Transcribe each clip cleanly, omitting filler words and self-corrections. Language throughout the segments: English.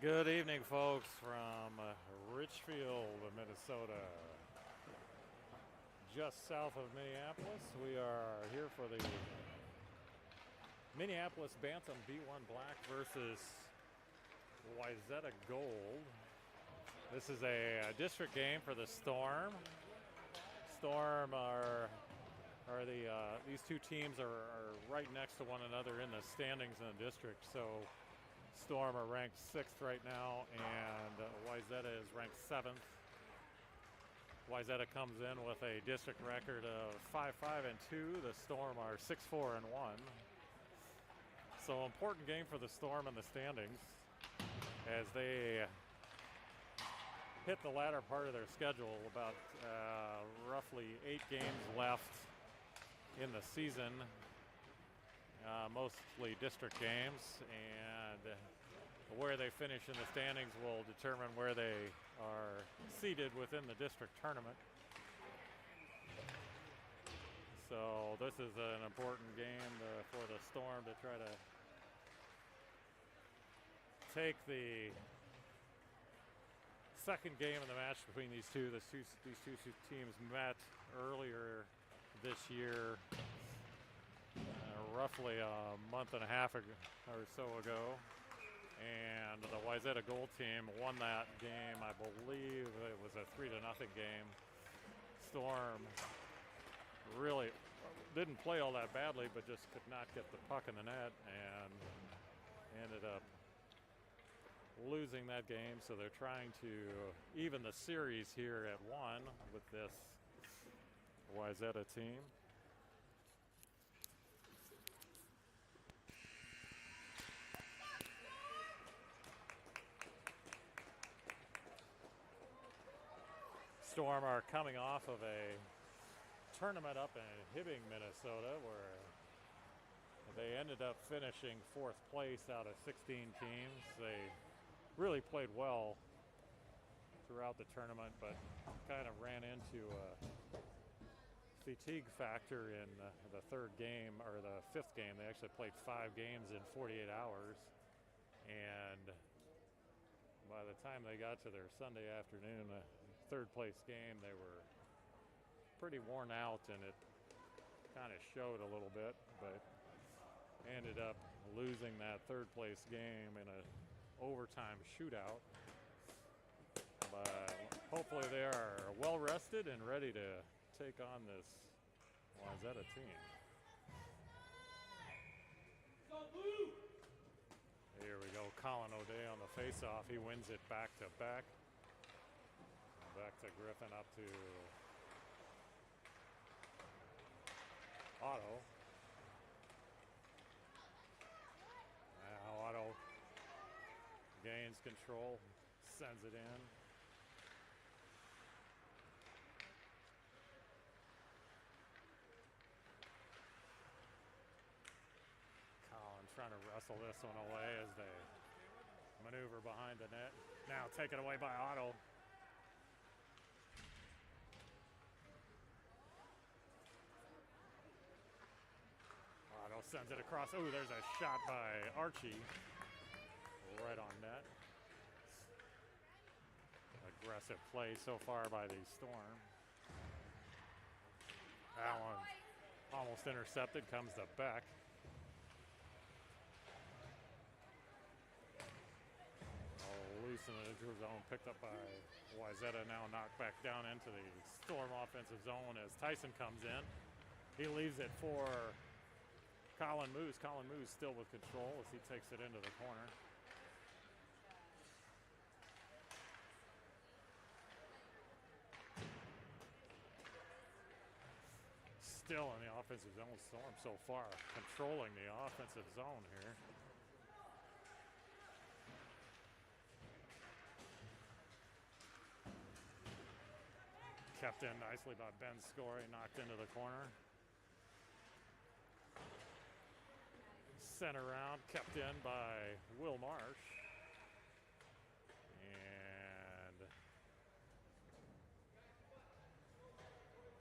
Good evening, folks, from Richfield, Minnesota, just south of Minneapolis. We are here for the Mpls Bantam B1 Black versus Wayzata Gold. This is a district game for the Storm. Storm these two teams are right next to one another in the standings in the district. So Storm are ranked 6th right now, and Wayzata is ranked 7th. Wayzata comes in with a district record of 5-5-2. The Storm are 6-4-1. So important game for the Storm in the standings as they hit the latter part of their schedule. About roughly 8 games left in the season. Mostly district games, and where they finish in the standings will determine where they are seated within the district tournament. So this is an important game for the Storm to try to take the second game of the match between these two. These two teams met earlier this year, roughly a month and a half or so ago, and the Wayzata Gold team won that game. I believe it was a 3-0 game. Storm really didn't play all that badly, but just could not get the puck in the net and ended up losing that game. So they're trying to even the series here at 1 with this Wayzata team. Storm are coming off of a tournament up in Hibbing, Minnesota, where they ended up finishing 4th place out of 16 teams. They really played well throughout the tournament, but kind of ran into a fatigue factor in the third game, or the 5th game. They actually played 5 games in 48 hours, and by the time they got to their Sunday afternoon, third place game, they were pretty worn out, and it kind of showed a little bit, but ended up losing that third place game in an overtime shootout. But hopefully they are well rested and ready to take on this Wayzata team. Here we go, Colin O'Day on the faceoff. He wins it back to back. Back to Griffin, up to Otto. Now Otto gains control, sends it in. Colin trying to wrestle this one away as they maneuver behind the net. Now taken away by Otto. Otto sends it across. Oh, there's a shot by Archie. Right on net. Aggressive play so far by the Storm. That one almost intercepted. Comes to Beck. Loose in the neutral zone, picked up by Wayzata. Now knocked back down into the Storm offensive zone as Tyson comes in. He leaves it for Colin Moose. Colin Moose still with control as he takes it into the corner. Still in the offensive zone. Storm so far controlling the offensive zone here. Kept in nicely by Ben Scory, knocked into the corner. Sent around, kept in by Will Marsh. And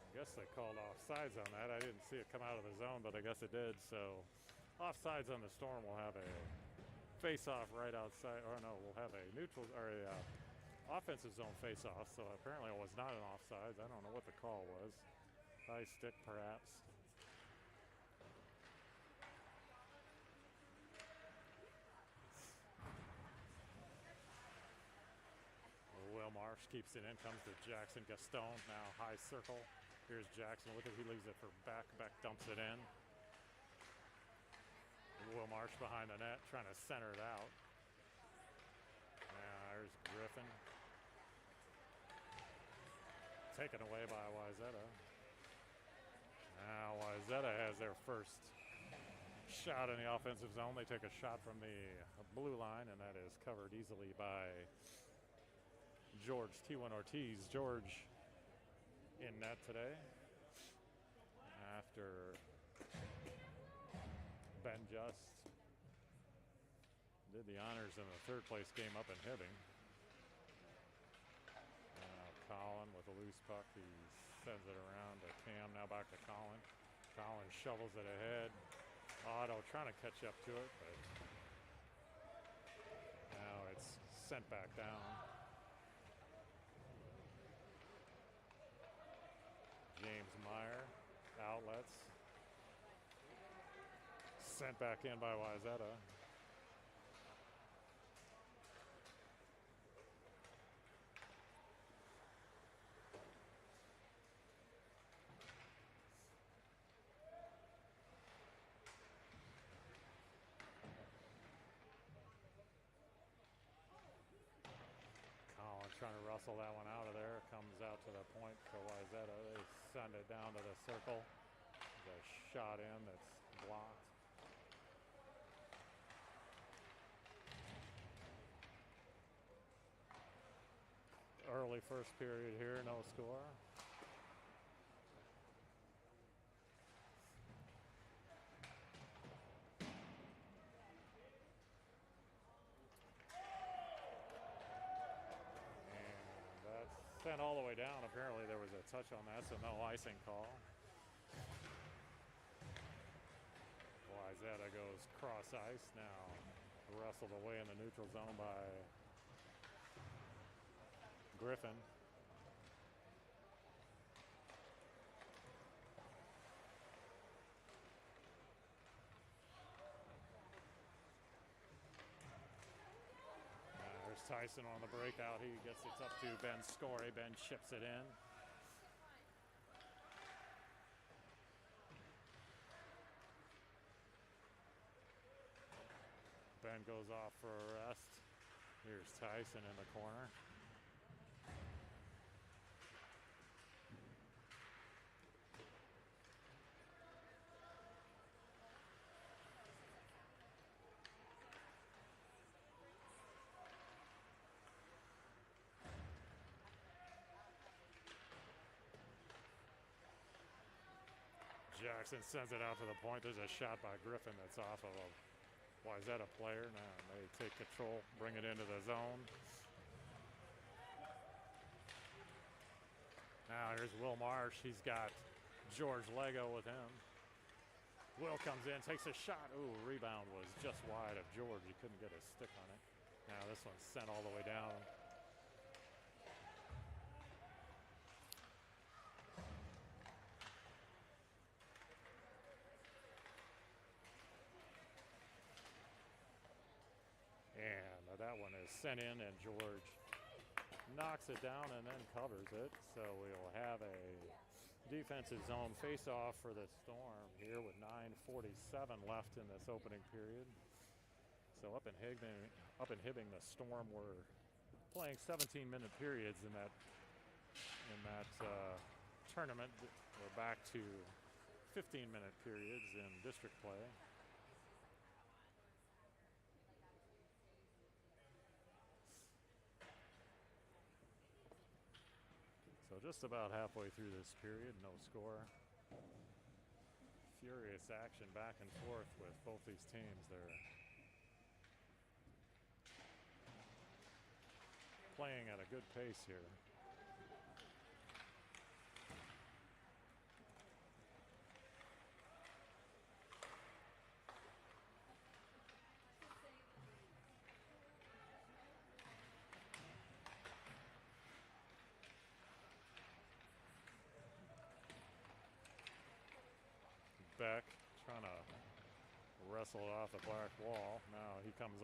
I guess they called offsides on that. I didn't see it come out of the zone, but I guess it did. So offsides on the Storm will have a face-off right outside. Or no, we'll have a neutral or a offensive zone face-off. So apparently it was not an offsides. I don't know what the call was. High stick, perhaps. Will Marsh keeps it in. Comes to Jackson Gaston. Now high circle. Here's Jackson with it. He leaves it for Beck. Beck dumps it in. Will Marsh behind the net, trying to center it out. Now there's Griffin. Taken away by Wayzata. Now Wayzata has their first shot in the offensive zone. They take a shot from the blue line, and that is covered easily by George T1 Ortiz. George in net today after Ben Just did the honors in the third place game up in Hibbing. Colin with a loose puck. He sends it around to Cam. Now back to Colin. Colin shovels it ahead. Otto trying to catch up to it, but now it's sent back down. James Meyer, outlets. Sent back in by Wayzata. Colin trying to wrestle that one out of there. Comes out to the point for Wayzata. They send it down to the circle. The shot in that's blocked. Early first period here, no score. And that's sent all the way down. Apparently there was a touch on that, so no icing call. Wayzata goes cross ice now. Wrestled away in the neutral zone by Griffin. There's Tyson on the breakout. He gets it up to Ben Scory. Ben chips it in. Ben goes off for a rest. Here's Tyson in the corner. Jackson sends it out to the point. There's a shot by Griffin that's off of a Wayzata player. Now they take control, bring it into the zone. Now here's Will Marsh. He's got George Lego with him. Will comes in, takes a shot. Ooh, rebound was just wide of George. He couldn't get his stick on it. Now this one's sent all the way down. And that one is sent in, and George knocks it down and then covers it. So we'll have a defensive zone face-off for the Storm here with 9:47 left in this opening period. So up in Hibbing, the Storm were playing 17-minute periods in that tournament. We're back to 15-minute periods in district play. So just about halfway through this period, no score. Furious action back and forth with both these teams. They're playing at a good pace here. Beck, trying to wrestle it off the black wall. Now he comes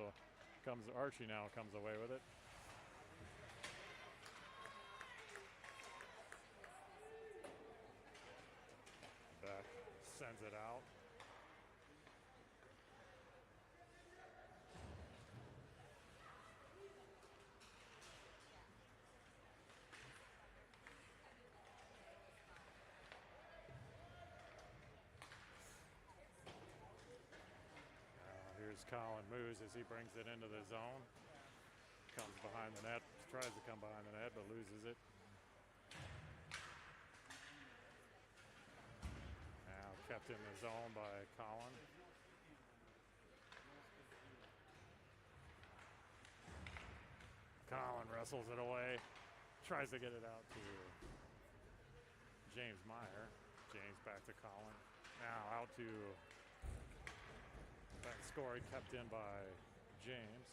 Archie now comes away with it. Beck sends it out. Here's Colin Moose as he brings it into the zone. Comes behind the net, tries to come behind the net, but loses it. Now kept in the zone by Colin. Colin wrestles it away, tries to get it out to James Meyer. James back to Colin. Now out to that score kept in by James.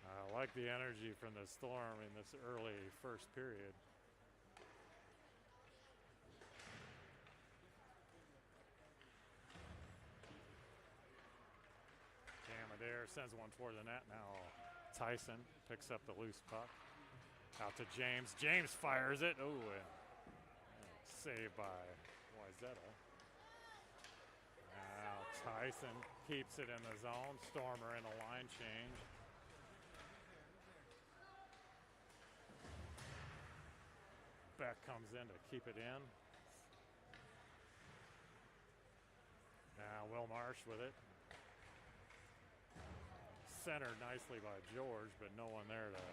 I like the energy from the Storm in this early first period. Cam Adair sends one toward the net. Now Tyson picks up the loose puck. Out to James. James fires it. Oh, and saved by Wyzetta. Now Tyson keeps it in the zone. Stormer in a line change. Beck comes in to keep it in. Now Will Marsh with it. Centered nicely by George, but no one there to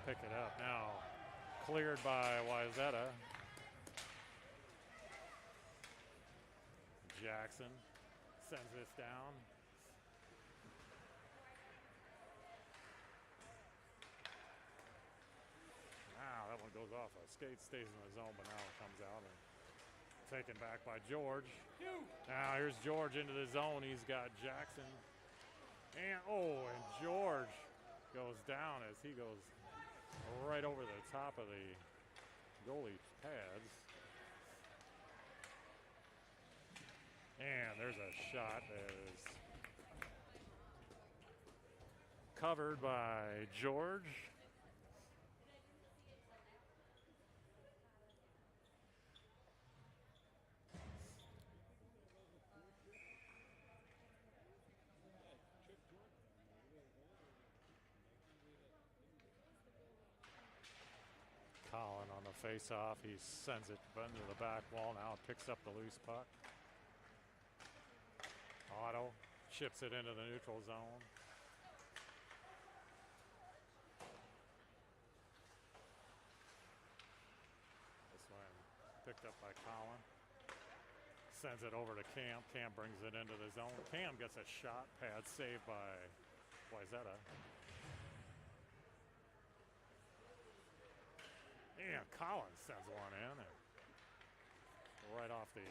pick it up. Now cleared by Wyzetta. Jackson sends this down. Now that one goes off a skate, stays in the zone, but now it comes out and taken back by George. Now here's George into the zone. He's got Jackson. And George goes down as he goes right over the top of the goalie's pads. And there's a shot that is covered by George. Colin on the face-off. He sends it into the back wall. Now it picks up the loose puck. Otto chips it into the neutral zone. This one picked up by Colin. Sends it over to Cam. Cam brings it into the zone. Cam gets a shot pad saved by Wyzetta. And Collins sends one in and right off the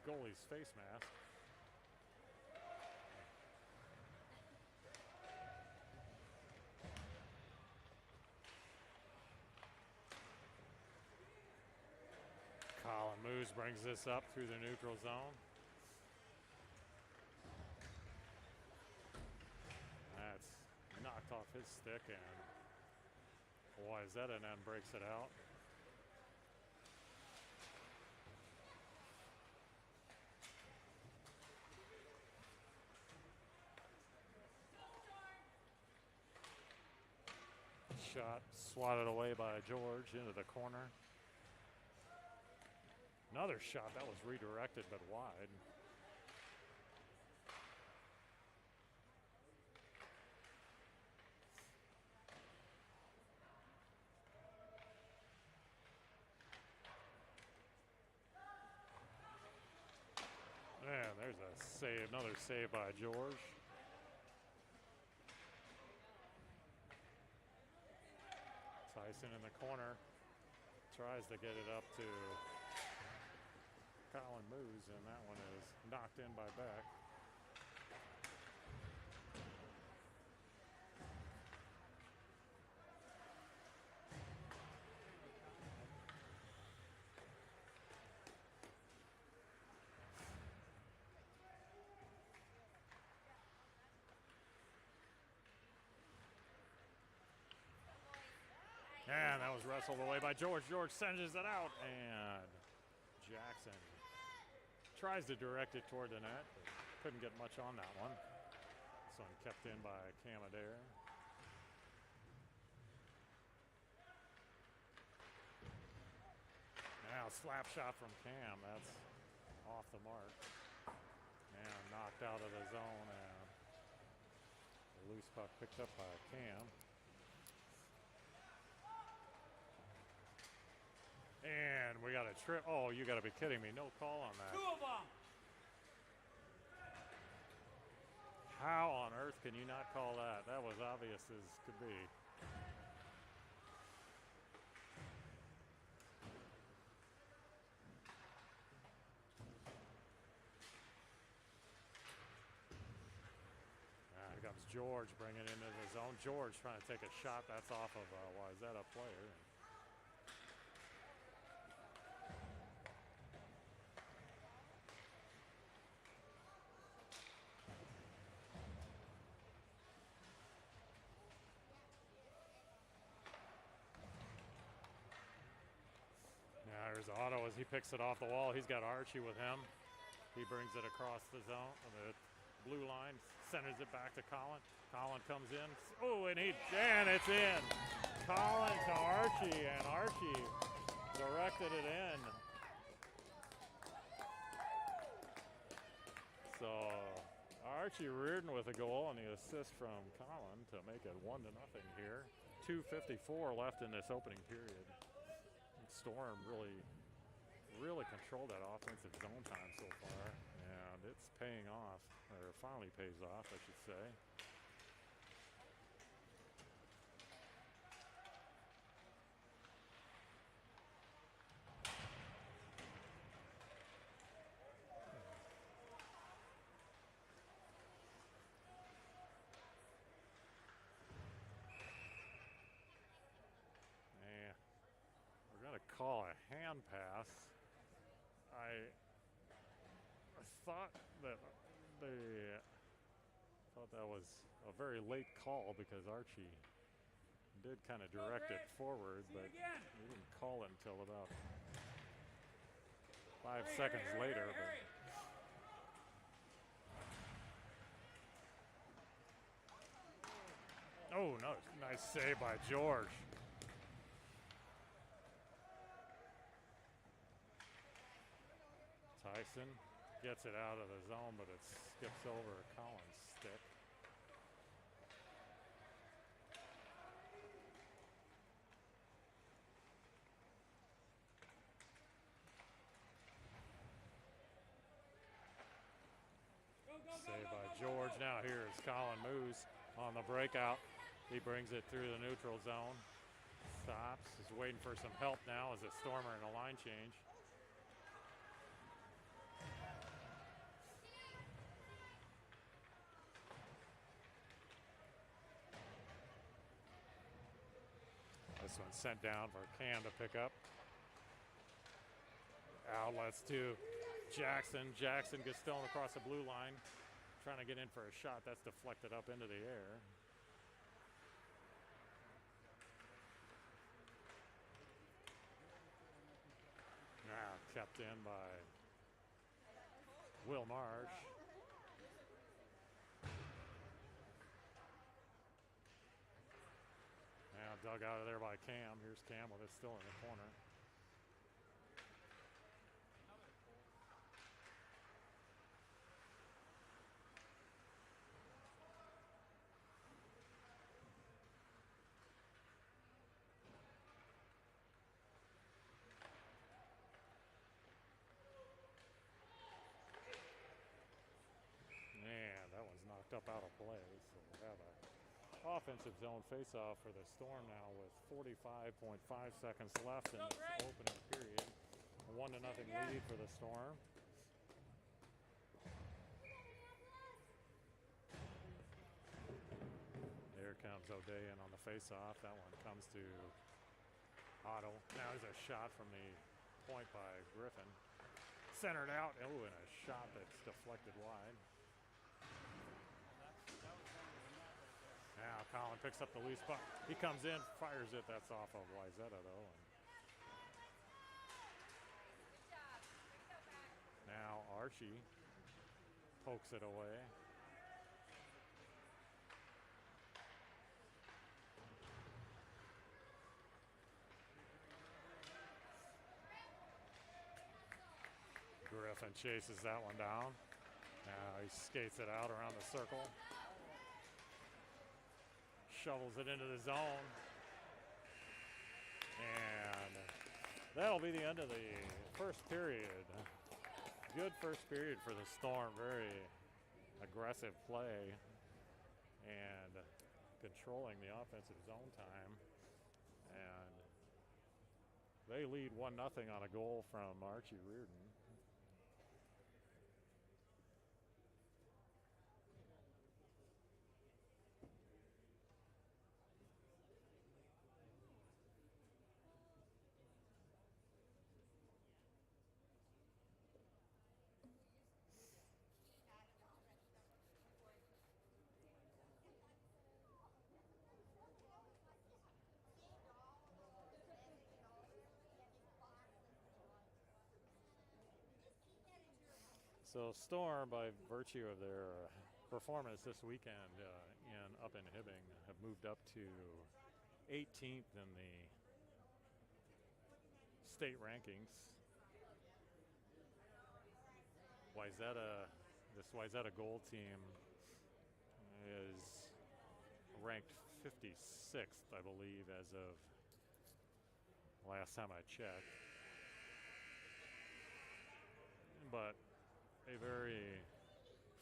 goalie's face mask. Colin Moose brings this up through the neutral zone. That's knocked off his stick and Wyzetta then breaks it out. Shot swatted away by George into the corner. Another shot that was redirected but wide. And there's a save, another save by George. Tyson in the corner tries to get it up to Colin Moose, and that one is knocked in by Beck. And that was wrestled away by George. George sends it out, and Jackson tries to direct it toward the net, but couldn't get much on that one. This one kept in by Cam Adair. Now slap shot from Cam. That's off the mark. And knocked out of the zone. And the loose puck picked up by Cam. And we got a trip. Oh, you got to be kidding me. No call on that. 2 of them. How on earth can you not call that? That was obvious as could be. Here comes George bringing it into the zone. George trying to take a shot. That's off of, why is that a player? Now here's Otto as he picks it off the wall. He's got Archie with him. He brings it across the zone, the blue line, centers it back to Colin. Colin comes in. Oh, and it's in. Colin to Archie, and Archie directed it in. So Archie Reardon with a goal and the assist from Colin to make it 1-0 here. 2:54 left in this opening period. Storm really controlled that offensive zone time so far, and it's paying off, or finally pays off, I should say. Call a hand pass. I thought that was a very late call because Archie did kind of direct it forward, but he didn't call it until about 5 seconds later. But oh no, nice save by George. Tyson gets it out of the zone, but it skips over Collins' stick. Saved by George. Now here's Colin Moose on the breakout. He brings it through the neutral zone. Stops. Is waiting for some help now as a Stormer in a line change. This one's sent down for Cam to pick up. Outlets to Jackson. Jackson gets thrown across the blue line. Trying to get in for a shot. That's deflected up into the air. Now kept in by Will Marsh. Now dug out of there by Cam. Here's Cam with it still in the corner. Man, that one's knocked up out of play. So we'll have a offensive zone face-off for the Storm now with 45.5 seconds left in this opening period. A 1-0 lead for the Storm. There comes O'Day in on the face-off. That one comes to Otto. Now there's a shot from the point by Griffin. Centered out. Oh, and a shot that's deflected wide. Now Colin picks up the loose puck. He comes in, fires it. That's off of Wyzetta, though. And now Archie pokes it away. Griffin chases that one down. Now he skates it out around the circle. Shovels it into the zone. And that'll be the end of the first period. Good first period for the Storm. Very aggressive play and controlling the offensive zone time. And they lead 1-0 on a goal from Archie Reardon. So Storm, by virtue of their performance this weekend up in Hibbing, have moved up to 18th in the state rankings. This Wyzetta gold team is ranked 56th, I believe, as of last time I checked. But a very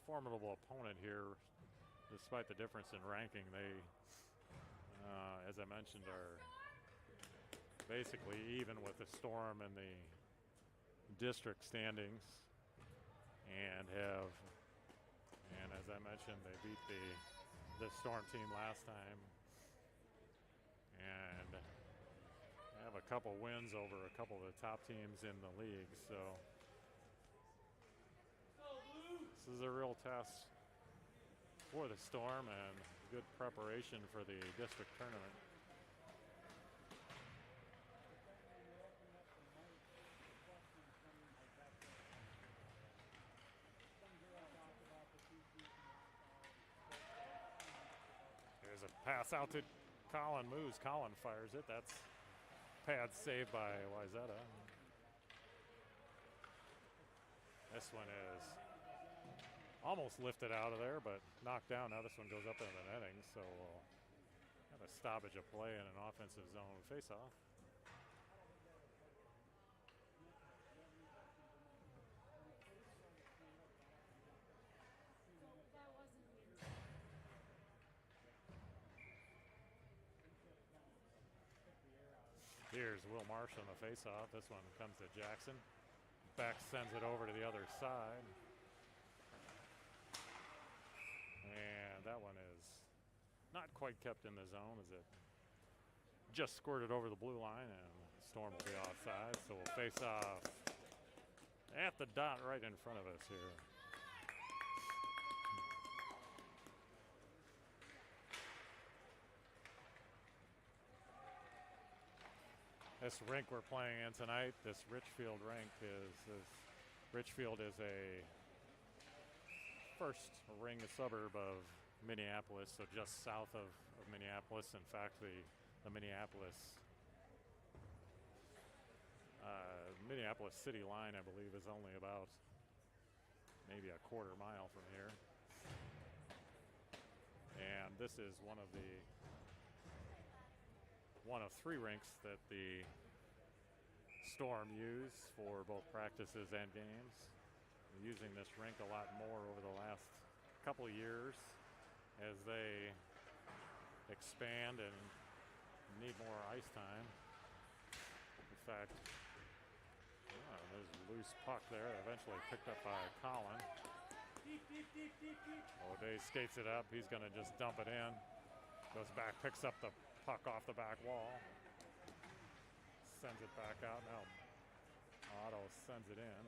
formidable opponent here, despite the difference in ranking. They, as I mentioned, are basically even with the Storm in the district standings, and as I mentioned, they beat the Storm team last time, and have a couple wins over a couple of the top teams in the league. So this is a real test for the Storm and good preparation for the district tournament. There's a pass out to Colin Moose. Colin fires it. That's pad saved by Wyzetta. This one is almost lifted out of there, but knocked down. Now this one goes up into the netting, so we'll have a stoppage of play in an offensive zone faceoff. Here's Will Marsh on the faceoff. This one comes to Jackson. Beck sends it over to the other side. And that one is not quite kept in the zone as it just squirted over the blue line, and Storm will be offside. So we'll face off at the dot right in front of us here. This rink we're playing in tonight, this Richfield rink Richfield is a first ring, a suburb of Minneapolis, so just south of Minneapolis. In fact, the Minneapolis city line, I believe, is only about maybe a quarter mile from here. And this is one of three rinks that the Storm use for both practices and games. We're using this rink a lot more over the last couple of years as they expand and need more ice time. In fact, there's a loose puck there, eventually picked up by Colin. O'Day skates it up. He's going to just dump it in. Goes back, picks up the puck off the back wall. Sends it back out. Now Otto sends it in.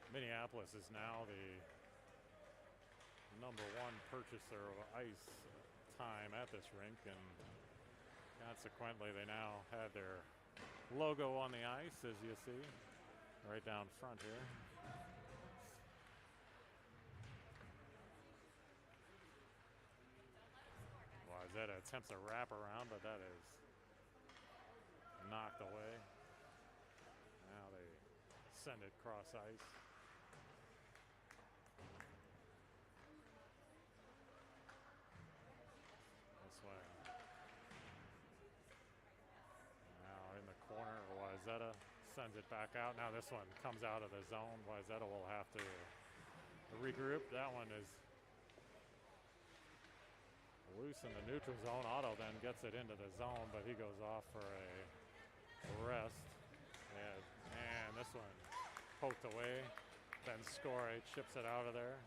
Minneapolis is now #1 purchaser of ice time at this rink, and consequently they now have their logo on the ice, as you see, right down front here. Wayzata attempts a wraparound, but that is knocked away. Now they send it cross ice. This way. Now in the corner, Wayzata sends it back out. Now this one comes out of the zone. Wayzata will have to regroup. That one is loose in the neutral zone. Otto then gets it into the zone, but he goes off for a rest. And this one poked away. Then Score chips it out of there.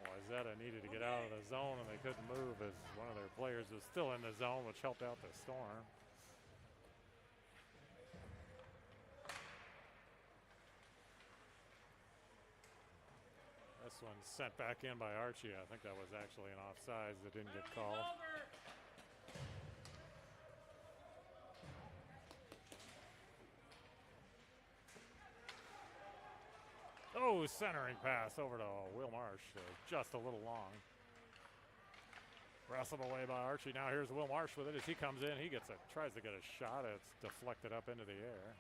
Wayzata needed to get out of the zone, and they couldn't move as one of their players was still in the zone, which helped out the Storm. This one's sent back in by Archie. I think that was actually an offsides that didn't get called. Oh, centering pass over to Will Marsh. Just a little long. Wrestled away by Archie. Now here's Will Marsh with it. As he comes in, he tries to get a shot. It's deflected up into the air.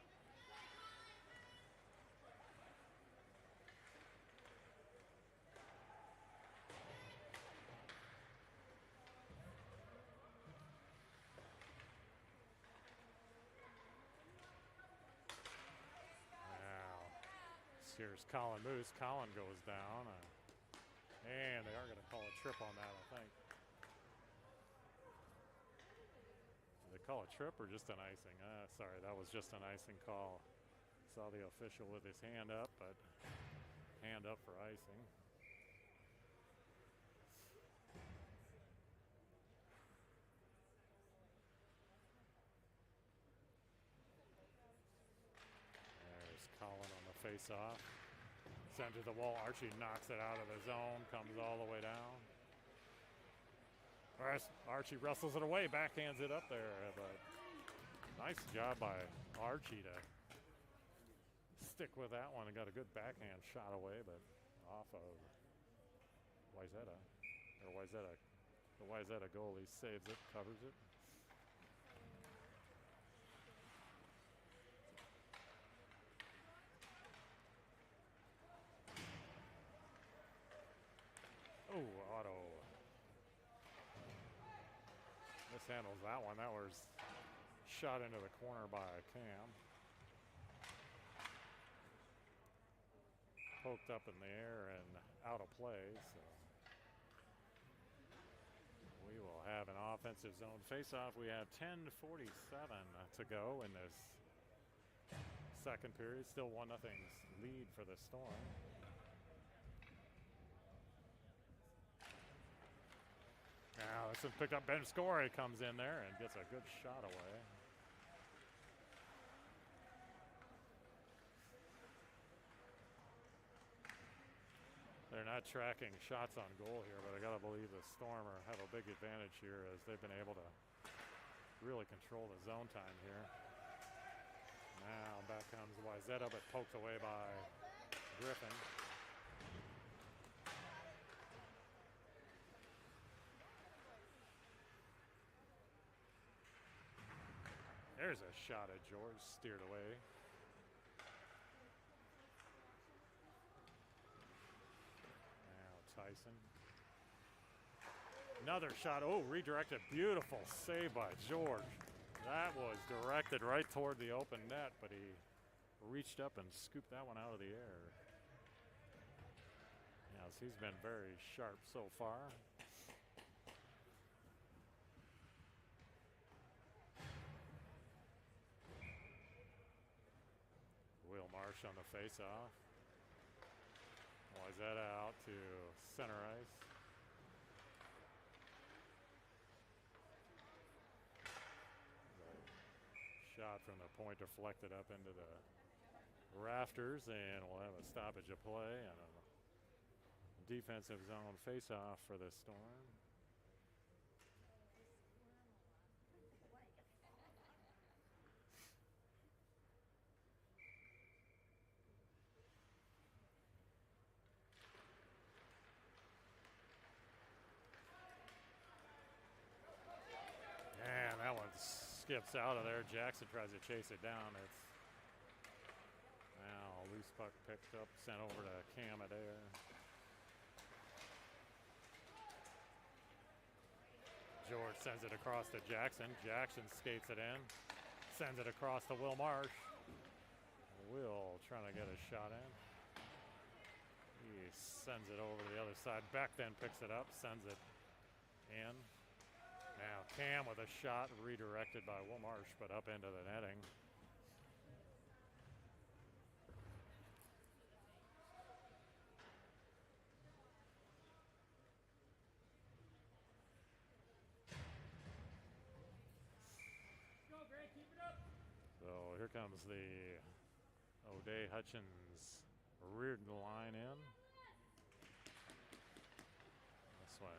Here's Colin Moose. Colin goes down. And they are going to call a trip on that, I think. Did they call a trip or just an icing? Sorry, that was just an icing call. Saw the official with his hand up, but hand up for icing. There's Colin on the face-off. Sent to the wall. Archie knocks it out of the zone, comes all the way down. Archie wrestles it away, backhands it up there. But nice job by Archie to stick with that one and got a good backhand shot away, but off of Wayzata. The Wayzata goalie saves it, covers it. Oh, Otto. Mishandles that one. That was shot into the corner by Cam. Poked up in the air and out of play. So we will have an offensive zone face-off. We have 10:47 to go in this second period. Still 1-0 lead for the Storm. Now this one picked up. Ben Score comes in there and gets a good shot away. They're not tracking shots on goal here, but I gotta believe the Storm have a big advantage here as they've been able to really control the zone time here. Now back comes Wayzata, but poked away by Griffin. There's a shot at George, steered away. Now Tyson. Another shot. Oh, redirected. Beautiful save by George. That was directed right toward the open net, but he reached up and scooped that one out of the air. Yes, he's been very sharp so far. Will Marsh on the face-off. Wayzata out to center ice. Shot from the point deflected up into the rafters, and we'll have a stoppage of play and a defensive zone face-off for the Storm. And that one skips out of there. Jackson tries to chase it down. It's now loose puck picked up, sent over to Cam Adair. George sends it across to Jackson. Jackson skates it in, sends it across to Will Marsh. Will trying to get a shot in. He sends it over to the other side. Beck then picks it up, sends it in. Now Cam with a shot redirected by Will Marsh, but up into the netting. So here comes the O'Day Hutchins reared the line in. This one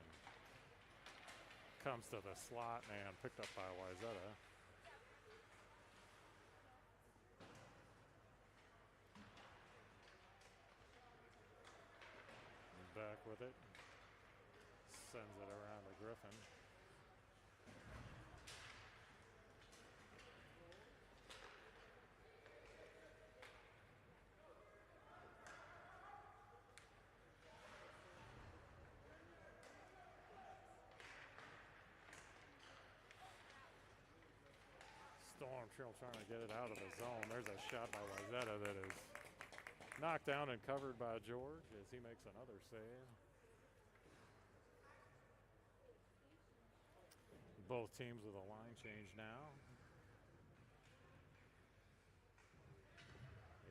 comes to the slot and picked up by Wayzata. Back with it. Sends it around to Griffin. Storm trying to get it out of the zone. There's a shot by Wayzata that is knocked down and covered by George as he makes another save. Both teams with a line change now.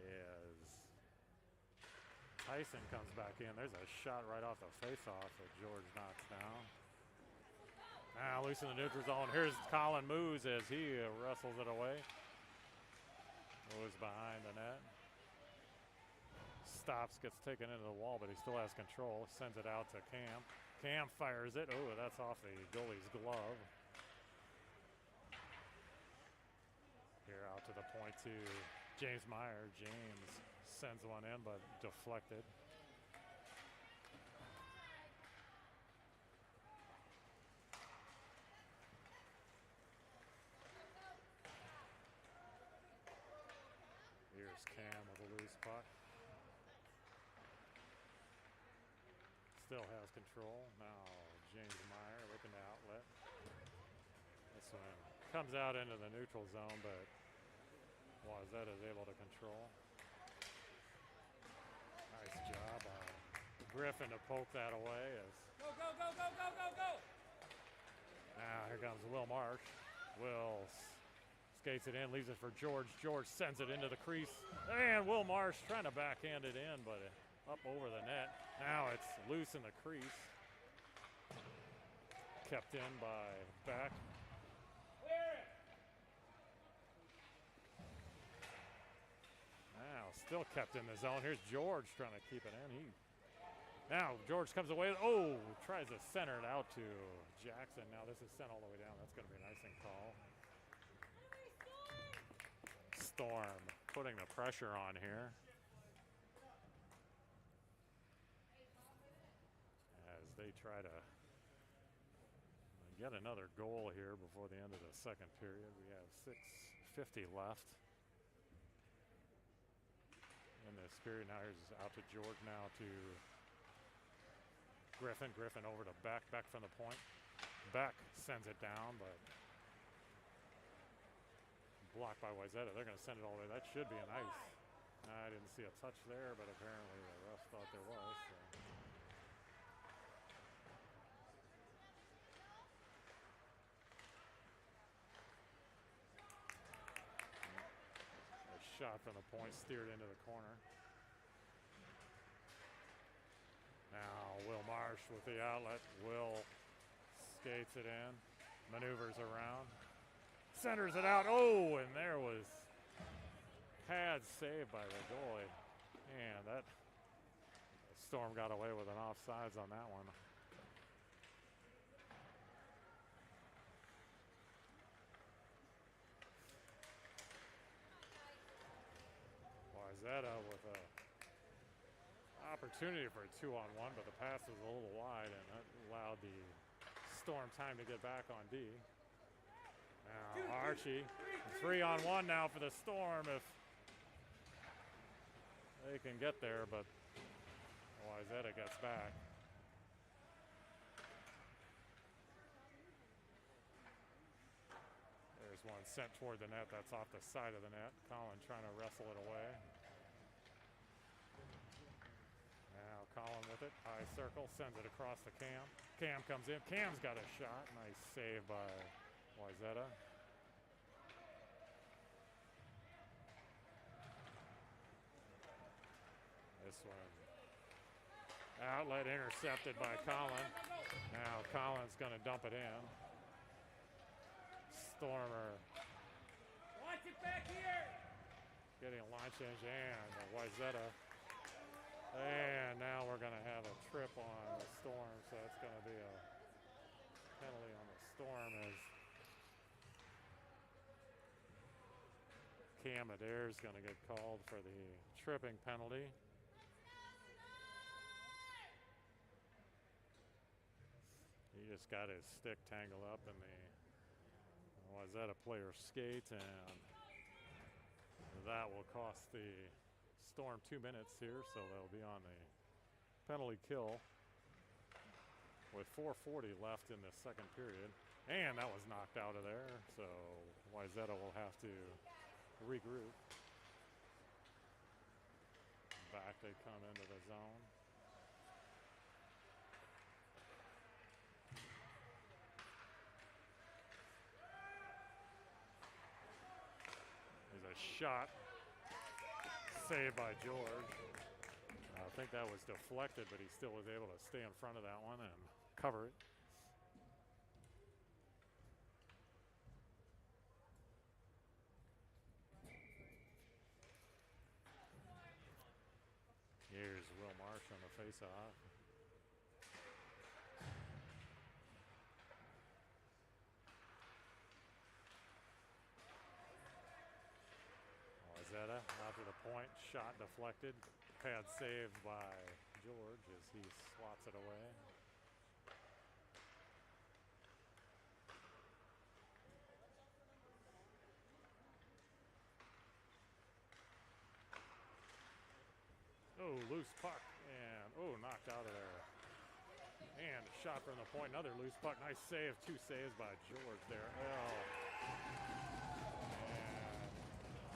As Tyson comes back in, there's a shot right off the faceoff that George knocks down. Now loose in the neutral zone. Here's Colin Moose as he wrestles it away. Moves behind the net. Stops, gets taken into the wall, but he still has control. Sends it out to Cam. Cam fires it. Oh, that's off the goalie's glove. Here out to the point to James Meyer. James sends one in, but deflected. Here's Cam with a loose puck. Still has control. Now James Meyer looking to outlet. This one comes out into the neutral zone, but Wayzata is able to control. Nice job by Griffin to poke that away. Go, go, go, go, go, go, go! Now here comes Will Marsh. Will skates it in, leaves it for George. George sends it into the crease. And Will Marsh trying to backhand it in, but up over the net. Now it's loose in the crease. Kept in by Beck. Now still kept in the zone. Here's George trying to keep it in. Now George comes away. Oh, tries to center it out to Jackson. Now this is sent all the way down. That's going to be an icing call. Storm putting the pressure on here. As they try to get another goal here before the end of the second period. We have 6:50 left in this period. Now here's out to George, now to Griffin. Griffin over to Beck. Beck from the point. Beck sends it down, but blocked by Wayzata. They're going to send it all the way. That should be an ice. I didn't see a touch there, but apparently the refs thought there was. So. A shot from the point steered into the corner. Now Will Marsh with the outlet. Will skates it in, maneuvers around. Centers it out. Oh, and there was pad save by the goalie. And that Storm got away with an offsides on that one. Wayzata with a opportunity for a 2-on-1, but the pass was a little wide, and that allowed the Storm time to get back on D. Now Archie, 3-on-1 now for the Storm if they can get there, but Wayzata gets back. There's one sent toward the net. That's off the side of the net. Colin trying to wrestle it away. Now Colin with it. High circle. Sends it across to Cam. Cam comes in. Cam's got a shot. Nice save by Wayzata. This one. Outlet intercepted by Colin. Now Colin's going to dump it in. Stormer. Watch it back here. Getting a line change and Wayzata. And now we're going to have a trip on the Storm, so it's going to be a penalty on the Storm as Cam Adair's going to get called for the tripping penalty. He just got his stick tangled up in the Wayzata player's skate, and that will cost the Storm 2 minutes here, so they'll be on the penalty kill with 4:40 left in the second period. And that was knocked out of there, so Wayzata will have to regroup. Back they come into the zone. There's a shot. Saved by George. I think that was deflected, but he still was able to stay in front of that one and cover it. Here's Will Marsh on the face-off. Wayzata out to the point, shot deflected, pad saved by George as he swats it away. Oh, loose puck, and knocked out of there. And a shot from the point, another loose puck, nice save, 2 saves by George there.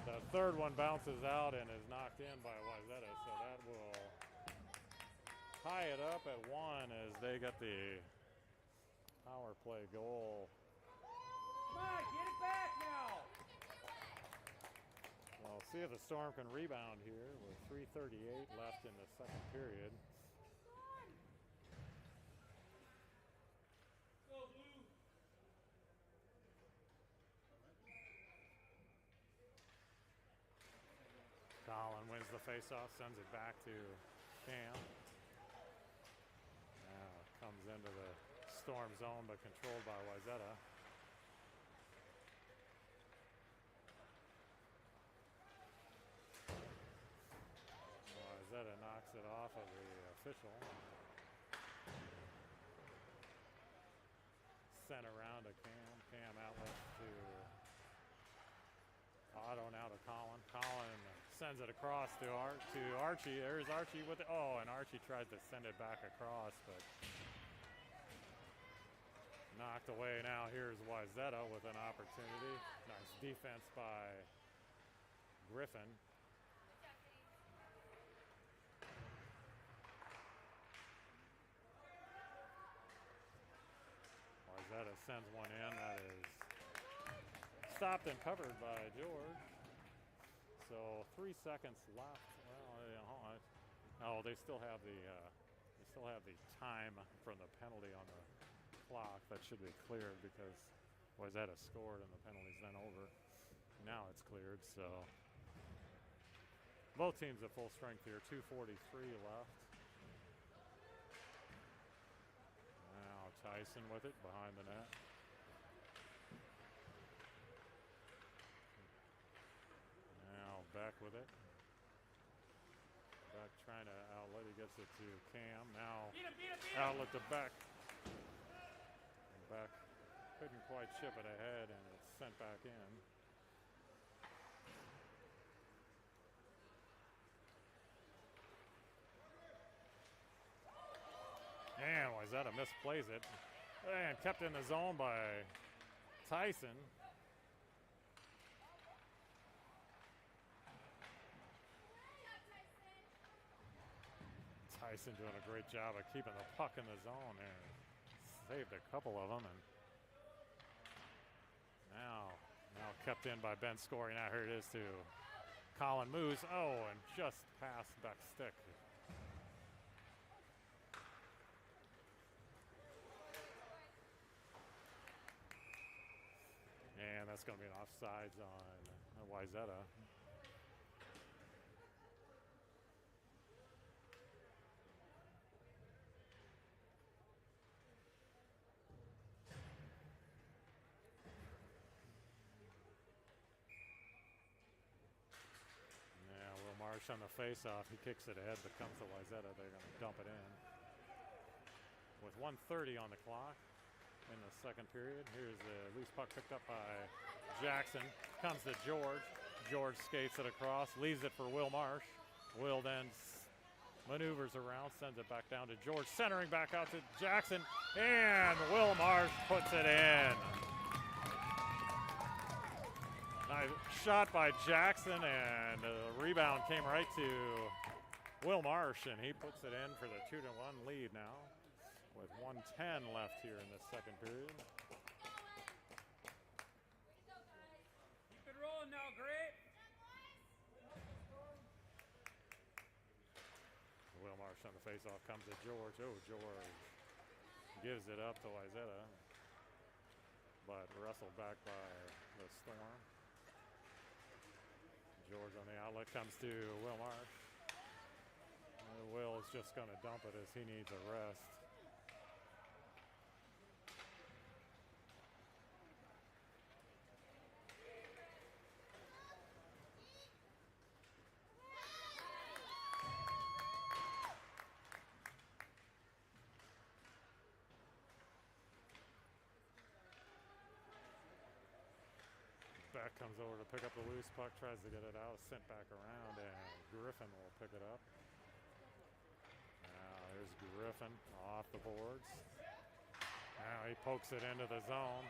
The third one bounces out and is knocked in by Wayzata, so that will tie it up at 1 as they get the power play goal. Come on, get it back now. Well, see if the Storm can rebound here with 3:38 left in the second period. Go, Blue. Colin wins the faceoff, sends it back to Cam. Now comes into the Storm zone, but controlled by Wayzata. Wayzata knocks it off of the official. Sent around to Cam. Cam outlet to Otto, now to Colin. Colin sends it across to Archie. There's Archie with it. Oh, and Archie tries to send it back across, but knocked away. Now here's Wayzata with an opportunity. Nice defense by Griffin. Wayzata sends one in. That is stopped and covered by George. So 3 seconds left. Well, they still have the time from the penalty on the clock that should be cleared because Wayzata scored and the penalty's then over. Now it's cleared, so Both teams at full strength here. 2:43 left. Now Tyson with it behind the net. Now Beck with it. Beck trying to outlet. He gets it to Cam. Now Beat him. outlet to Beck. And Beck couldn't quite chip it ahead, and it's sent back in. And Wayzata misplays it. And kept in the zone by Tyson. Tyson doing a great job of keeping the puck in the zone there. Saved a couple of them, and now kept in by Ben Scory. Now here it is to Colin Moose. Oh, and just past Beck's stick. And that's going to be an offsides on Wayzata. Marsh on the face-off. He kicks it ahead, but comes to Wayzata. They're going to dump it in. With 1:30 on the clock in the second period. Here's the loose puck picked up by Jackson. Comes to George. George skates it across, leaves it for Will Marsh. Will then maneuvers around, sends it back down to George. Centering back out to Jackson. And Will Marsh puts it in. Nice shot by Jackson, and the rebound came right to Will Marsh, and he puts it in for the 2-1 lead now with 1:10 left here in the second period. Keep it rolling now, great. Will Marsh on the faceoff comes to George. Oh, George gives it up to Wayzata, but wrestled back by the Storm. George on the outlet comes to Will Marsh. Will is just going to dump it as he needs a rest. Beck comes over to pick up the loose puck, tries to get it out, sent back around, and Griffin will pick it up. Now there's Griffin off the boards. Now he pokes it into the zone.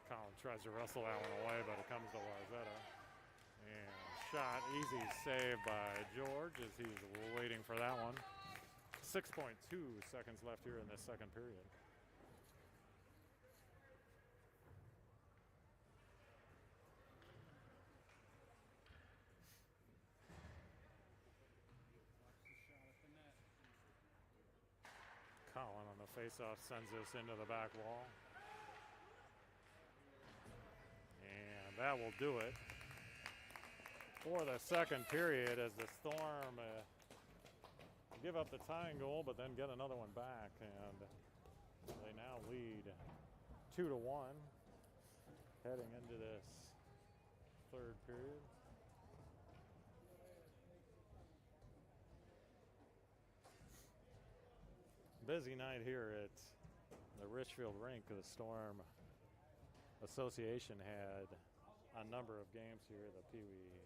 Colin tries to wrestle that one away, but it comes to Wayzata. And shot, easy save by George as he's waiting for that one. 6.2 seconds left here in this second period. Colin on the faceoff sends this into the back wall. And that will do it for the second period as the Storm give up the tying goal, but then get another one back, and they now lead 2-1 heading into this third period. Busy night here at the Richfield rink. The Storm Association had a number of games here. The Pee Wee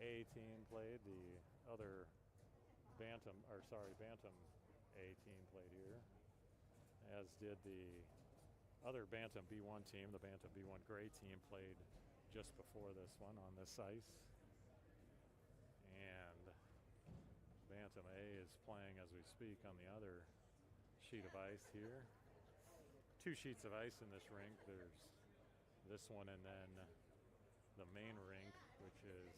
A team played, the other Bantam A team played here, as did the other Bantam B1 team. The Bantam B1 Gray team played just before this one on this ice. And Bantam A is playing as we speak on the other sheet of ice here. Two sheets of ice in this rink. There's this one and then the main rink, which is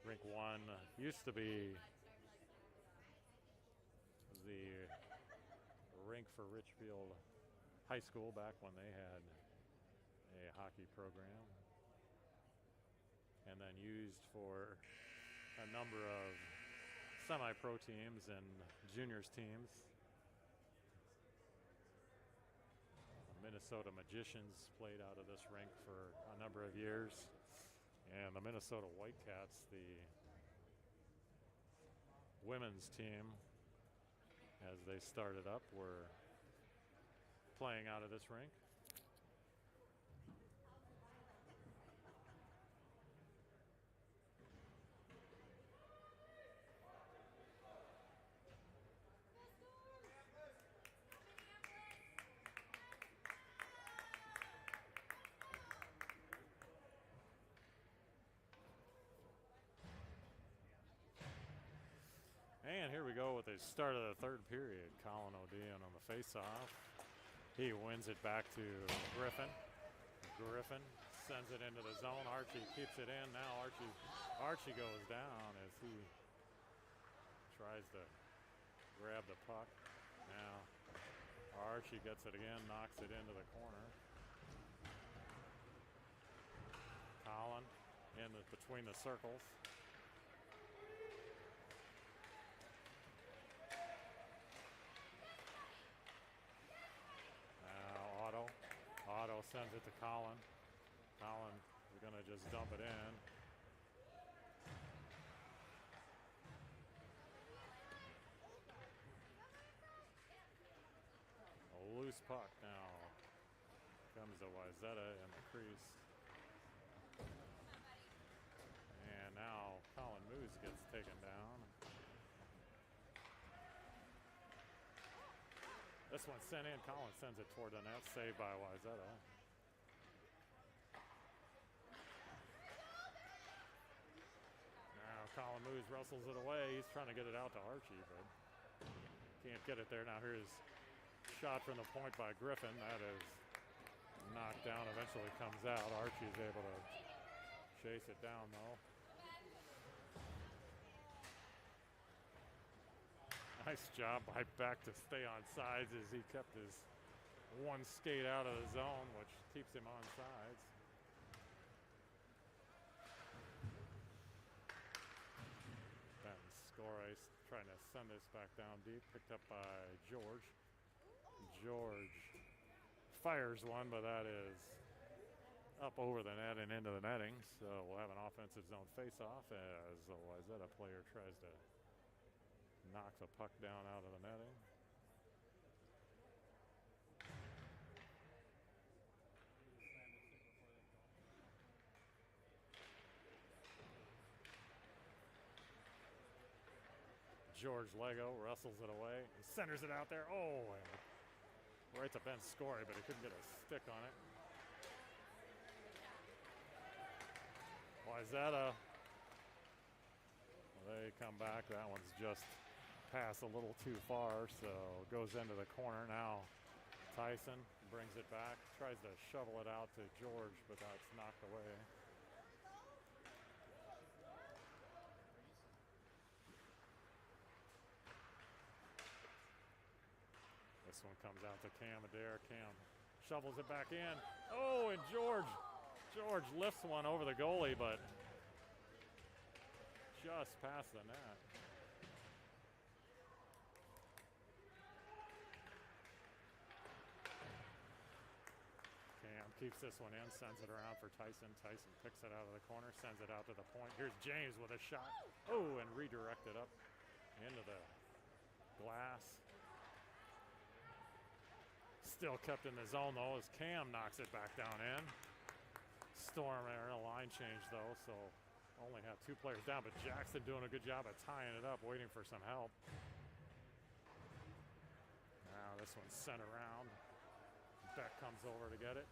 rink 1. Used to be the rink for Richfield high school back when they had a hockey program, and then used for a number of semi-pro teams and juniors teams. The Minnesota Magicians played out of this rink for a number of years, and the Minnesota Whitecats, the women's team, as they started up, were playing out of this rink. And here we go with the start of the third period. Colin O'Dean on the face-off. He wins it back to Griffin. Griffin sends it into the zone. Archie keeps it in. Now Archie goes down as he tries to grab the puck. Now Archie gets it again, knocks it into the corner. Colin between the circles. Otto sends it to Colin. Colin is going to just dump it in. A loose puck now comes to Wyzetta in the crease. And now Colin Moose gets taken down. This one's sent in. Colin sends it toward the net. Saved by Wyzetta. Now Colin Moose wrestles it away. He's trying to get it out to Archie, but can't get it there. Now here's shot from the point by Griffin. That is knocked down. Eventually comes out. Archie's able to chase it down, though. Nice job by Beck to stay on sides as he kept his one skate out of the zone, which keeps him on sides. Ben Scorais trying to send this back down deep, picked up by George. George fires one, but that is up over the net and into the netting. So we'll have an offensive zone face-off as the Wyzetta player tries to knock the puck down out of the netting. George Lego wrestles it away, centers it out there. Oh, and right to Ben Scory, but he couldn't get a stick on it. Wyzetta, they come back. That one's just pass a little too far, so goes into the corner. Now Tyson brings it back, tries to shovel it out to George, but that's knocked away. This one comes out to Cam Adair. Cam shovels it back in. Oh, and George lifts one over the goalie, but just past the net. Keeps this one in, sends it around for Tyson. Tyson picks it out of the corner, sends it out to the point. Here's James with a shot. Oh, and redirected up into the glass. Still kept in the zone, though, as Cam knocks it back down in. Storm there, a line change, though, so only have two players down, but Jackson doing a good job of tying it up, waiting for some help. Now this one's sent around. Beck comes over to get it.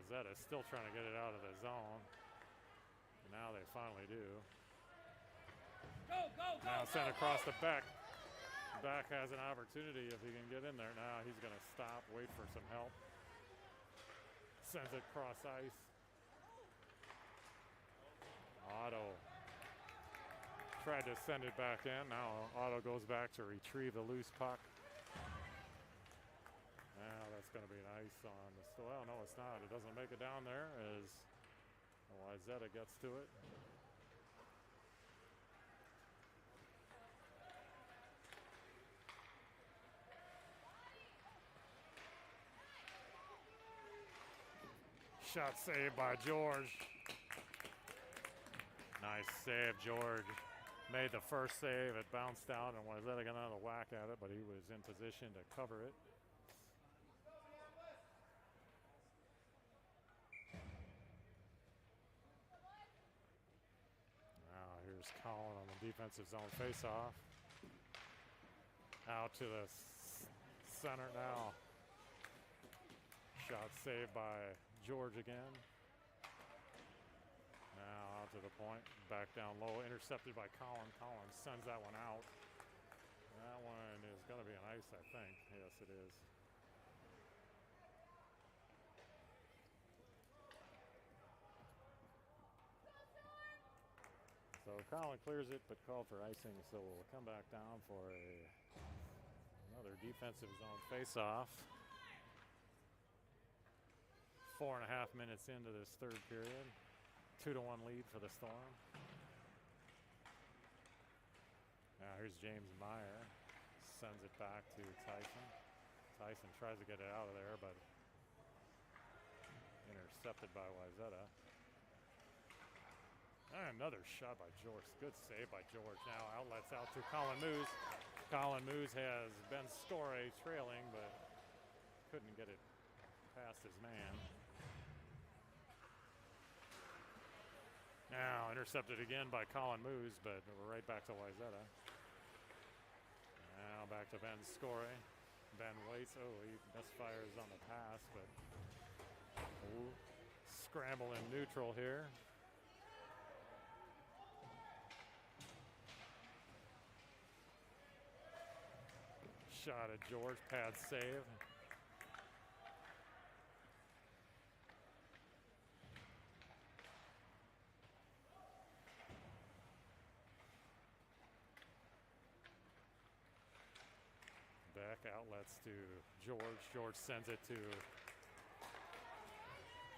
Wyzetta is still trying to get it out of the zone. Now they finally do. Go, go, go, now sent go, across go. to Beck. Beck has an opportunity if he can get in there. Now he's going to stop, wait for some help. Sends it cross ice. Otto tried to send it back in. Now Otto goes back to retrieve the loose puck. ice on the store. Oh, no, it's not. It doesn't make it down there as Wyzetta gets to it. Shot saved by George. Nice save, George. Made the first save. It bounced out, and Wyzetta got another whack at it, but he was in position to cover it. Now here's Colin on the defensive zone faceoff. Out to the center now. Shot saved by George again. Now out to the point, back down low, intercepted by Colin. Colin sends that one out. That one is going to be an ice, I think. Yes, it is. So Colin clears it, but called for icing, so we'll come back down for another defensive zone face-off. 4.5 minutes into this third period. 2-1 lead for the Storm. Now here's James Meyer. Sends it back to Tyson. Tyson tries to get it out of there, but intercepted by Wyzetta. And another shot by George. Good save by George. Now outlets out to Colin Moose. Colin Moose has Ben Score trailing, but couldn't get it past his man. Now intercepted again by Colin Moose, but we're right back to Wyzetta. Now back to Ben Score. Ben waits. Oh, he misfires on the pass, but scramble in neutral here. Shot at George, pad save. Beck outlets to George. George sends it to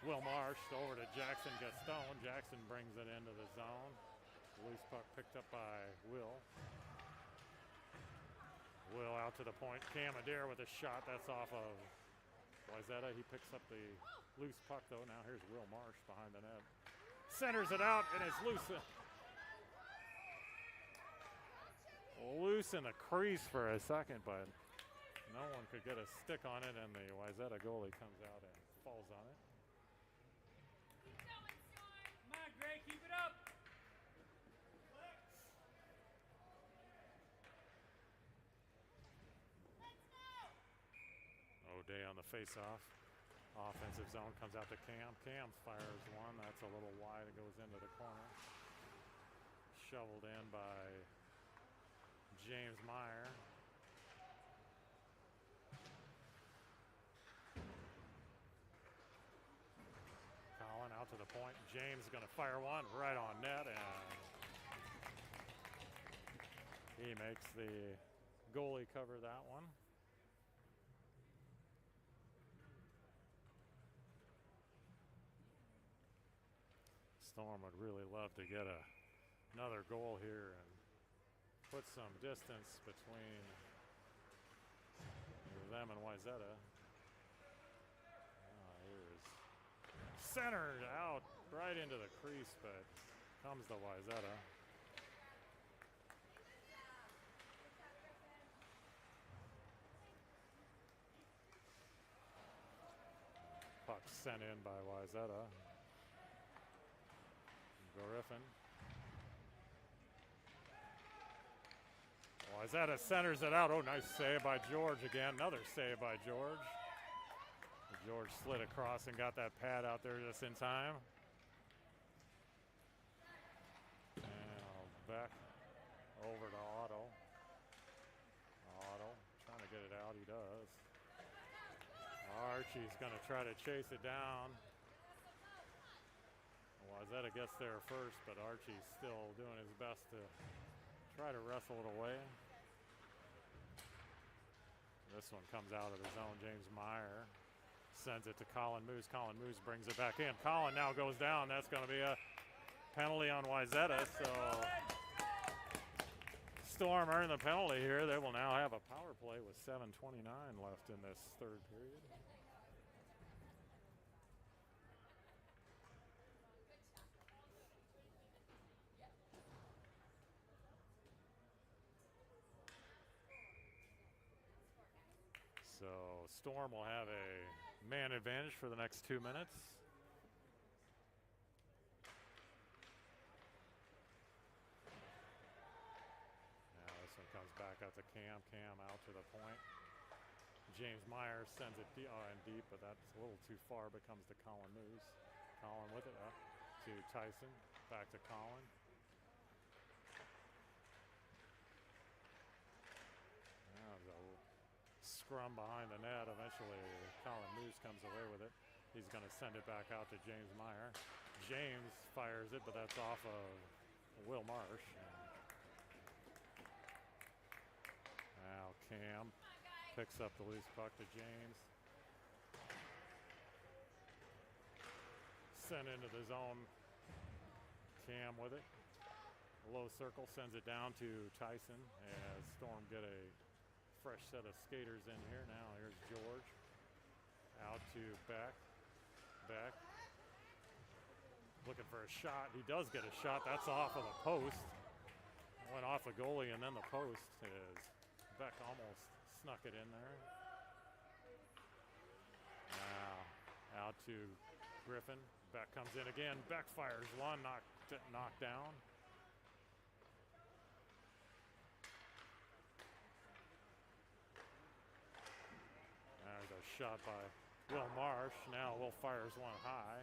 Will Marsh. Over to Jackson Gaston. Jackson brings it into the zone. Loose puck picked up by Will. Will out to the point. Cam Adair with a shot. That's off of Wyzetta. He picks up the loose puck, though. Now here's Will Marsh behind the net. Centers it out, and it's loose. Loose in the crease for a second, but no one could get a stick on it, and the Wyzetta goalie comes out and falls on it. Come on, Gray, keep it up. O'Day on the face-off. Offensive zone comes out to Cam. Cam fires one. That's a little wide. It goes into the corner. Shoveled in by James Meyer. Colin out to the point. James is going to fire one right on net, and he makes the goalie cover that one. Storm would really love to get another goal here and put some distance between them and Wyzetta. Here's centered out right into the crease, but comes to Wyzetta. Puck sent in by Wyzetta. Griffin. Wyzetta centers it out. Oh, nice save by George again. Another save by George. George slid across and got that pad out there just in time. And back over to Otto. Otto trying to get it out. He does. Archie's going to try to chase it down. Wyzetta gets there first, but Archie's still doing his best to try to wrestle it away. This one comes out of the zone. James Meyer Sends it to Colin Moose. Colin Moose brings it back in. Colin now goes down. That's going to be a penalty on Wayzata. So Storm earned the penalty here. They will now have a power play with 7:29 left in this third period. So Storm will have a man advantage for the next 2 minutes. Now this one comes back out to Cam. Cam out to the point. James Myers sends it in deep, but that's a little too far, but comes to Colin Moose. Colin with it up to Tyson. Back to Colin. Now there's a scrum behind the net. Eventually, Colin Moose comes away with it. He's going to send it back out to James Meyer. James fires it, but that's off of Will Marsh. Now Cam picks up the loose puck to James. Sent into the zone. Cam with it. Low circle sends it down to Tyson as Storm get a fresh set of skaters in here. Now here's George. Out to Beck. Beck. Looking for a shot. He does get a shot. That's off of the post. Went off the goalie and then the post is Beck almost snuck it in there. Now out to Griffin. Beck comes in again. Beck fires one. Knocked down. There's a shot by Will Marsh. Now Will fires one high.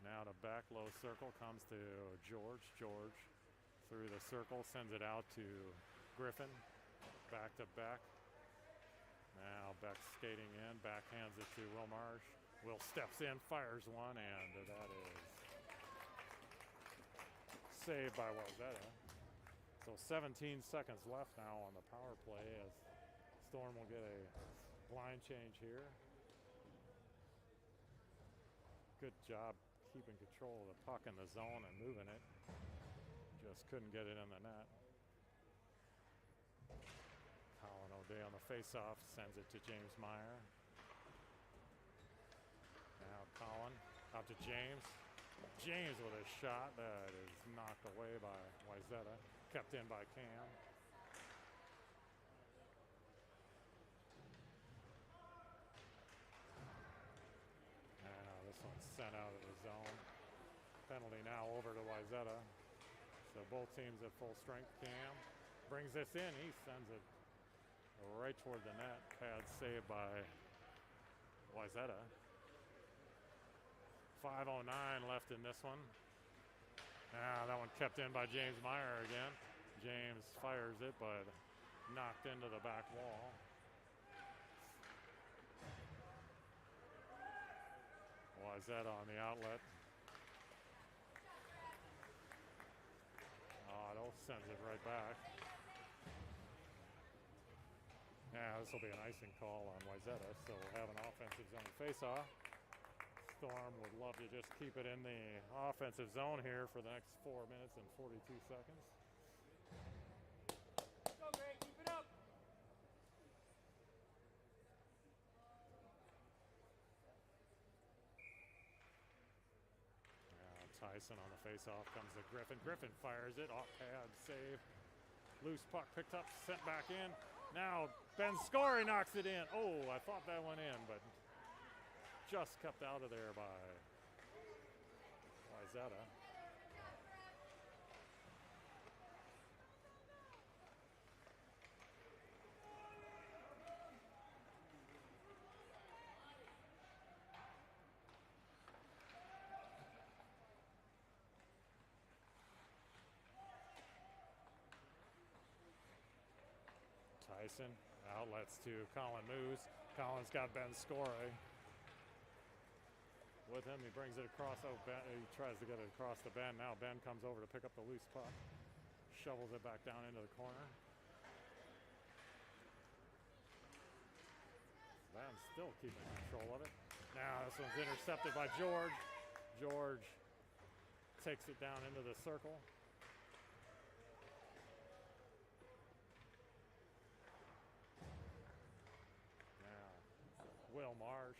Now to Beck, low circle, comes to George. George through the circle, sends it out to Griffin. Back to Beck. Now Beck skating in, backhands it to Will Marsh. Will steps in, fires one, and that is saved by Wayzata. So 17 seconds left now on the power play as Storm will get a line change here. Good job keeping control of the puck in the zone and moving it. Just couldn't get it in the net. Colin O'Day on the faceoff sends it to James Meyer. Now Colin out to James. James with a shot that is knocked away by Wayzata. Kept in by Cam. This one's sent out of the zone. Penalty now over to Wayzata. So both teams at full strength. Cam brings this in. He sends it right toward the net. Pad saved by Wayzata. 5:09 left in this one. Now that one kept in by James Meyer again. James fires it, but knocked into the back wall. Wayzata on the outlet. Otto sends it right back. Now this will be an icing call on Wayzata, so we'll have an offensive zone face-off. Storm would love to just keep it in the offensive zone here for the next 4 minutes and 42 seconds. Go, Greg. Keep it up. Tyson on the faceoff comes to Griffin. Griffin fires it off pad, save. Loose puck picked up, sent back in. Now Ben Scory knocks it in. Oh, I thought that went in, but just kept out of there by Wayzata. Tyson outlets to Colin Moose. Colin's got Ben Scory with him. He brings it across. Oh, Ben, he tries to get it across the bend. Now Ben comes over to pick up the loose puck. Shovels it back down into the corner. Ben's still keeping control of it. Now this one's intercepted by George. George takes it down into the circle. Now, Will Marsh,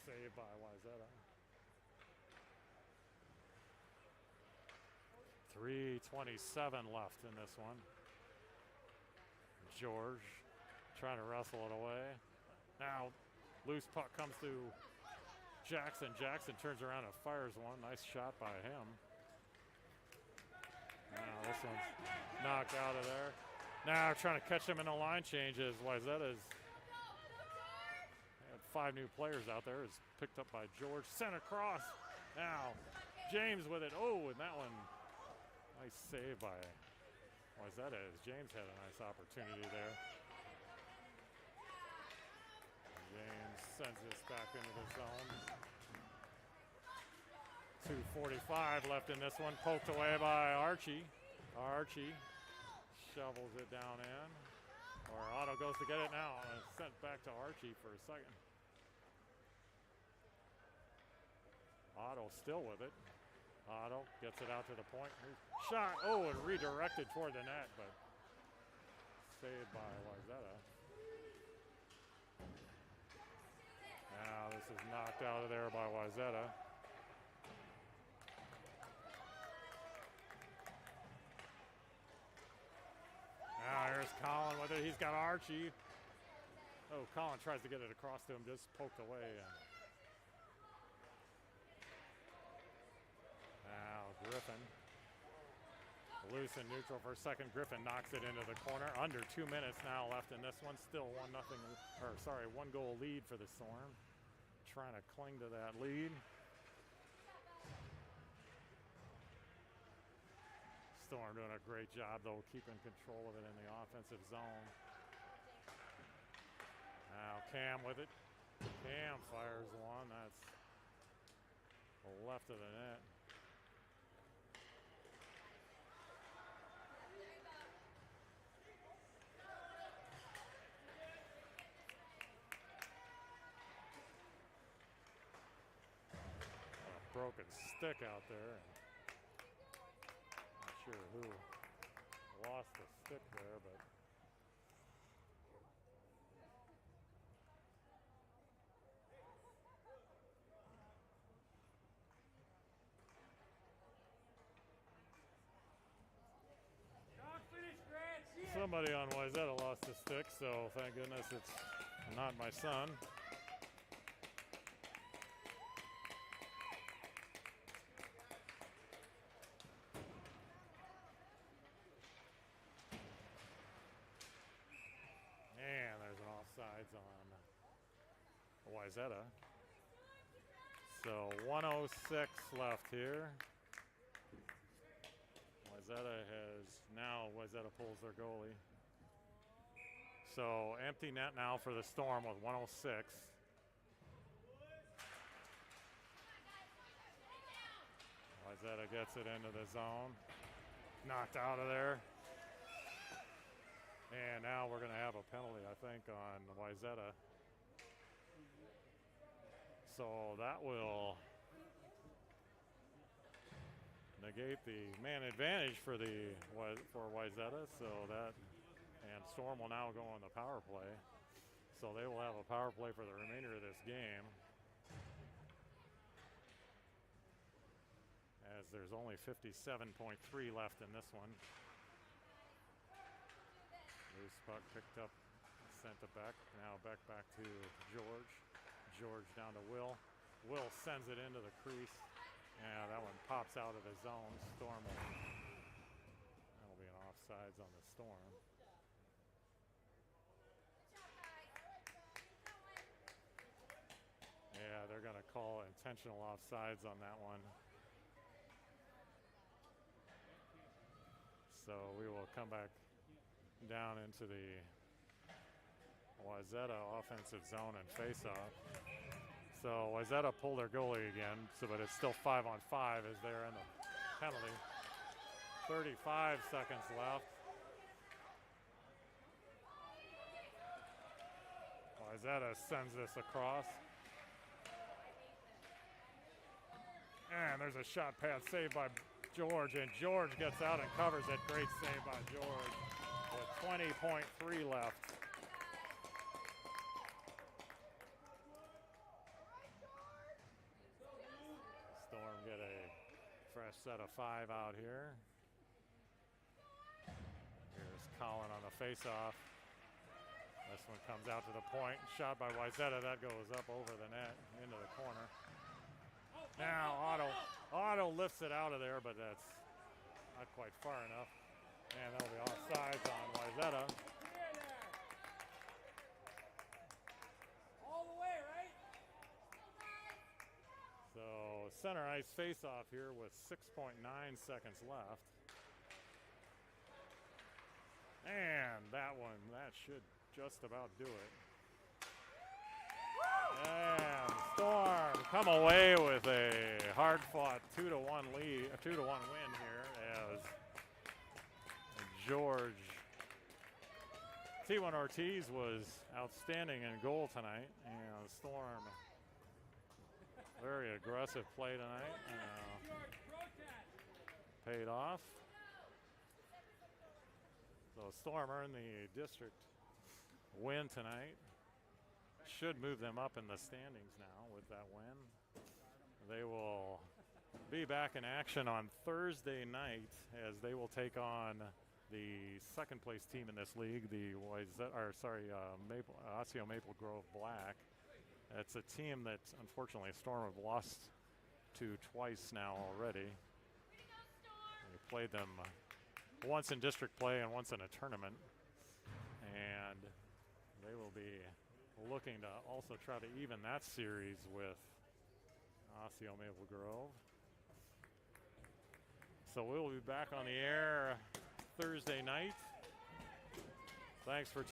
saved by Wayzata. 3:27 left in this one. George trying to wrestle it away. Now, loose puck comes to Jackson. Jackson turns around and fires one. Nice shot by him. Now this one's knocked out of there. Now trying to catch him in the line changes. Wayzata's had 5 new players out there. Is picked up by George. Sent across. Now James with it. Oh, and that one, nice save by Wayzata. James had a nice opportunity there. James sends this back into the zone. 2:45 left in this one. Poked away by Archie. Archie shovels it down in. Or Otto goes to get it now. And it's sent back to Archie for a second. Otto still with it. Otto gets it out to the point. Shot. Oh, and redirected toward the net, but saved by Wayzata. Now this is knocked out of there by Wayzata. Now here's Colin with it. He's got Archie. Oh, Colin tries to get it across to him, just poked away. Now Griffin. Loose and neutral for a second. Griffin knocks it into the corner. Under 2 minutes now left in this one. Still 1 goal lead for the Storm. Trying to cling to that lead. Storm doing a great job though, keeping control of it in the offensive zone. Now Cam with it. Cam fires one. That's left of the net. Broken stick out there. Not sure who lost the stick there, but somebody on Wayzata lost the stick, so thank goodness it's not my son. On Wayzata. So 1:06 left here. Wayzata pulls their goalie. So empty net now for the Storm with 1:06. Wayzata gets it into the zone. Knocked out of there. And now we're going to have a penalty, I think, on Wayzata. So that will negate the man advantage for Wayzata. So that, and Storm will now go on the power play. So they will have a power play for the remainder of this game, as there's only 57.3 left in this one. Loose puck picked up, sent it back. Now back to George. George down to Will. Will sends it into the crease. Yeah, that one pops out of the zone. Storm that'll be an offsides on the Storm. Yeah, they're going to call intentional offsides on that one. So we will come back down into the Wayzata offensive zone and face-off. So Wayzata pulled their goalie again, but it's still 5-on-5 as they're in the penalty. 35 seconds left. Wayzata sends this across. there's a shot pass saved by George, and George gets out and covers it. Great save by George with 20.3 left. Storm get a fresh set of 5 out here. Here's Colin on the faceoff. This one comes out to the point. Shot by Wyzetta. That goes up over the net into the corner. Now Otto lifts it out of there, but that's not quite far enough. And that'll be offsides on Wyzetta. All the way, right? So center ice face-off here with 6.9 seconds left. And that should just about do it. And Storm come away with a hard-fought 2-1 lead, a 2-1 win here as George T1 Ortiz was outstanding in goal tonight, and Storm very aggressive play tonight. Paid off. So Storm earned the district win tonight. Should move them up in the standings now with that win. They will be back in action on Thursday night as they will take on the second place team in this league, the Osseo Maple Grove Black. It's a team that unfortunately Storm have lost to twice now already. We played them once in district play and once in a tournament, and they will be looking to also try to even that series with Osseo Maple Grove. So we'll be back on the air Thursday night. Thanks for